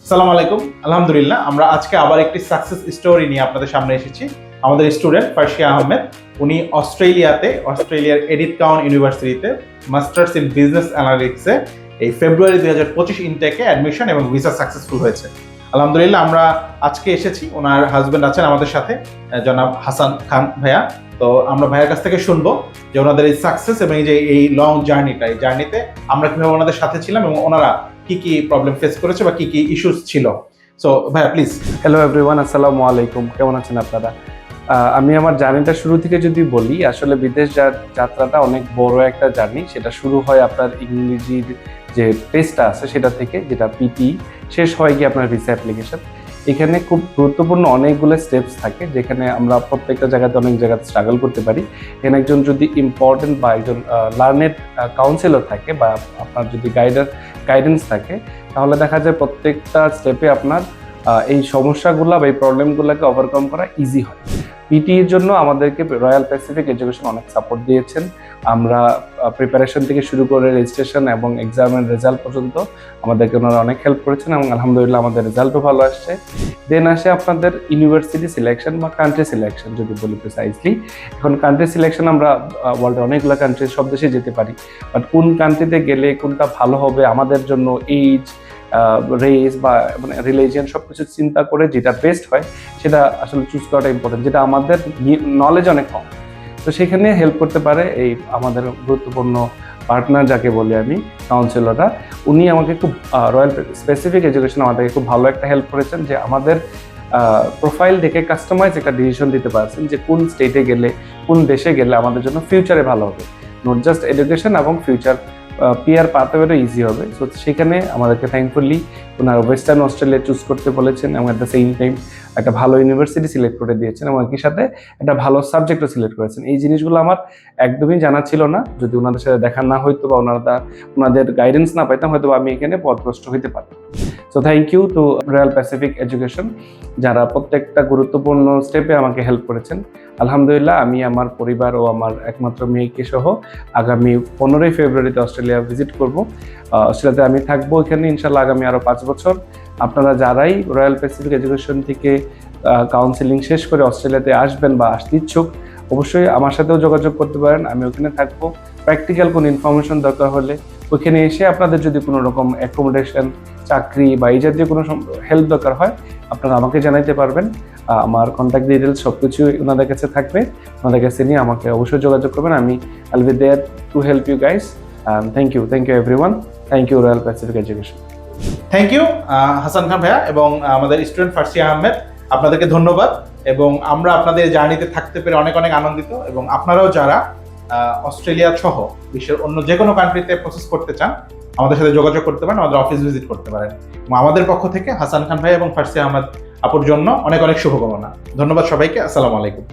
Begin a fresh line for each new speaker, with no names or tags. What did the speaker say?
সালাম আলাইকুম। আলহামদুলিল্লাহ, আমরা আজকে আবার একটি সাকসেস স্টোরি নিয়ে আপনাদের সামনে এসেছি। আমাদের স্টুডেন্ট ফার্সিয়া আহমেদ, উনি অস্ট্রেলিয়ার এডিথ কাউন ইউনিভার্সিটিতে মাস্টার্স ইন বিজনেস অ্যানালিটিক্সে এই ফেব্রুয়ারি 2025 ইনটেকে অ্যাডমিশন এবং ভিসা সাকসেসফুল হয়েছে। আলহামদুলিল্লাহ, আমরা আজকে এসেছি, ওনার হাজবেন্ড আছেন আমাদের সাথে, জনাব হাসান খান ভাইয়া। তো আমরা ভাইয়ার কাছ থেকে শুনবো যে ওনাদের এই সাকসেস এবং এই লং জার্নিতে আমরা কিভাবে ওনাদের সাথে ছিলাম এবং ওনারা কি কি প্রবলেম ফেস করেছে বা কি কি ইস্যুস ছিল। সো ভাইয়া প্লিজ।
হ্যালো এভরিওয়ান, আসসালামু আলাইকুম। কেমন আছেন আপনারা? আমি আমার জার্নিটা শুরু থেকে যদি বলি, আসলে বিদেশ যাত্রাটা অনেক বড় একটা জার্নি। সেটা শুরু হয় আপনার ইংরেজির যে টেস্টটা আছে সেটা থেকে, যেটা পিটি, শেষ হয় গিয়ে আপনার ভিসা অ্যাপ্লিকেশন। এখানে খুব গুরুত্বপূর্ণ অনেকগুলো স্টেপস থাকে, যেখানে আমরা প্রত্যেকটা জায়গাতে অনেক জায়গাতে স্ট্রাগল করতে পারি। এখানে একজন যদি ইম্পর্টেন্ট বা একজন লার্নেড কাউন্সিলর থাকে বা আপনার যদি গাইডেন্স থাকে, তাহলে দেখা যায় প্রত্যেকটা স্টেপে আপনার এই সমস্যাগুলো বা এই প্রবলেমগুলোকে ওভারকাম করা ইজি হয়। পিটির জন্য আমাদেরকে রয়্যাল প্যাসিফিক এডুকেশন অনেক সাপোর্ট দিয়েছেন। আমরা প্রিপারেশন থেকে শুরু করে রেজিস্ট্রেশন এবং এক্সামের রেজাল্ট পর্যন্ত আমাদেরকে ওনারা অনেক হেল্প করেছেন এবং আলহামদুলিল্লাহ আমাদের রেজাল্টও ভালো আসছে। দেন আসে আপনাদের ইউনিভার্সিটি সিলেকশন বা কান্ট্রি সিলেকশন, যদি বলি প্রিসাইজলি। এখন কান্ট্রি সিলেকশন আমরা ওয়ার্ল্ডে অনেকগুলো কান্ট্রি, সব দেশে যেতে পারি, বাট কোন কান্ট্রিতে গেলে কোনটা ভালো হবে আমাদের জন্য, এইজ, রেস বা মানে রিলিজিয়ান সবকিছু চিন্তা করে যেটা বেস্ট হয় সেটা আসলে চুজ করাটা ইম্পর্টেন্ট, যেটা আমাদের নলেজ অনেক কম। তো সেখানে হেল্প করতে পারে এই আমাদের গুরুত্বপূর্ণ পার্টনার যাকে বলি আমি, কাউন্সিলররা। উনি আমাকে খুব রয়্যাল স্পেসিফিক এডুকেশন আমাদেরকে খুব ভালো একটা হেল্প করেছেন, যে আমাদের প্রোফাইল দেখে কাস্টমাইজ একটা ডিসিশন দিতে পারছেন যে কোন স্টেটে গেলে, কোন দেশে গেলে আমাদের জন্য ফিউচারে ভালো হবে, নট জাস্ট এডুকেশন এবং ফিউচার পিআর পাথওয়েটা ইজি হবে। সো সেখানে আমাদেরকে থ্যাঙ্কফুলি ওনার ওয়েস্টার্ন অস্ট্রেলিয়া চুজ করতে বলেছেন এবং অ্যাট দ্য সেম টাইম একটা ভালো ইউনিভার্সিটি সিলেক্ট করে দিয়েছেন এবং একই সাথে একটা ভালো সাবজেক্টও সিলেক্ট করেছেন। এই জিনিসগুলো আমার একদমই জানা ছিল না। যদি ওনাদের সাথে দেখা না হইতো বা ওনাদের গাইডেন্স না পাইতাম, হয়তো আমি এখানে পথভ্রষ্ট হইতে পারতাম। So thank you to Royal Pacific Education, যারা প্রত্যেকটা গুরুত্বপূর্ণ স্টেপে আমাকে হেল্প করেছেন। আলহামদুলিল্লাহ, আমি আমার পরিবার ও আমার একমাত্র মেয়েকে সহ আগামী 15ই ফেব্রুয়ারিতে অস্ট্রেলিয়া ভিজিট করব। অস্ট্রেলিয়াতে আমি থাকবো এখানে ইনশাল্লাহ আগামী আরও 5 বছর। আপনারা যারাই রয়্যাল প্যাসিফিক এডুকেশন থেকে কাউন্সিলিং শেষ করে অস্ট্রেলিয়াতে আসবেন বা আসতে ইচ্ছুক, অবশ্যই আমার সাথেও যোগাযোগ করতে পারেন। আমি ওখানে থাকবো। প্র্যাকটিক্যাল কোনো ইনফরমেশন দরকার হলে ওইখানে এসে আপনাদের যদি কোনো রকম অ্যাকোমোডেশন, চাকরি বা এই জাতীয় কোনো হেল্প দরকার হয়, আপনারা আমাকে জানাইতে পারবেন। আমার কন্ট্যাক্ট ডিটেলস সব কিছুই ওনাদের কাছে থাকবে। ওনাদের কাছে নিয়ে আমাকে অবশ্যই যোগাযোগ করবেন। আমি I will be there to help you guys. Thank you everyone. Thank you Royal Pacific Education.
Thank you Hasan Khan ভাইয়া এবং আমাদের স্টুডেন্ট ফার্সিয়া আহমেদ, আপনাদেরকে ধন্যবাদ। এবং আমরা আপনাদের জার্নিতে থাকতে পেরে অনেক অনেক আনন্দিত। এবং আপনারাও যারা অস্ট্রেলিয়া সহ বিশ্বের অন্য যে কোনো কান্ট্রিতে প্রসেস করতে চান, আমাদের সাথে যোগাযোগ করতে পারেন, আমাদের অফিস ভিজিট করতে পারেন। এবং আমাদের পক্ষ থেকে হাসান খান ভাই এবং ফার্সিয়া আহমেদ আপুর জন্য অনেক অনেক শুভকামনা। ধন্যবাদ সবাইকে। আসসালামু আলাইকুম।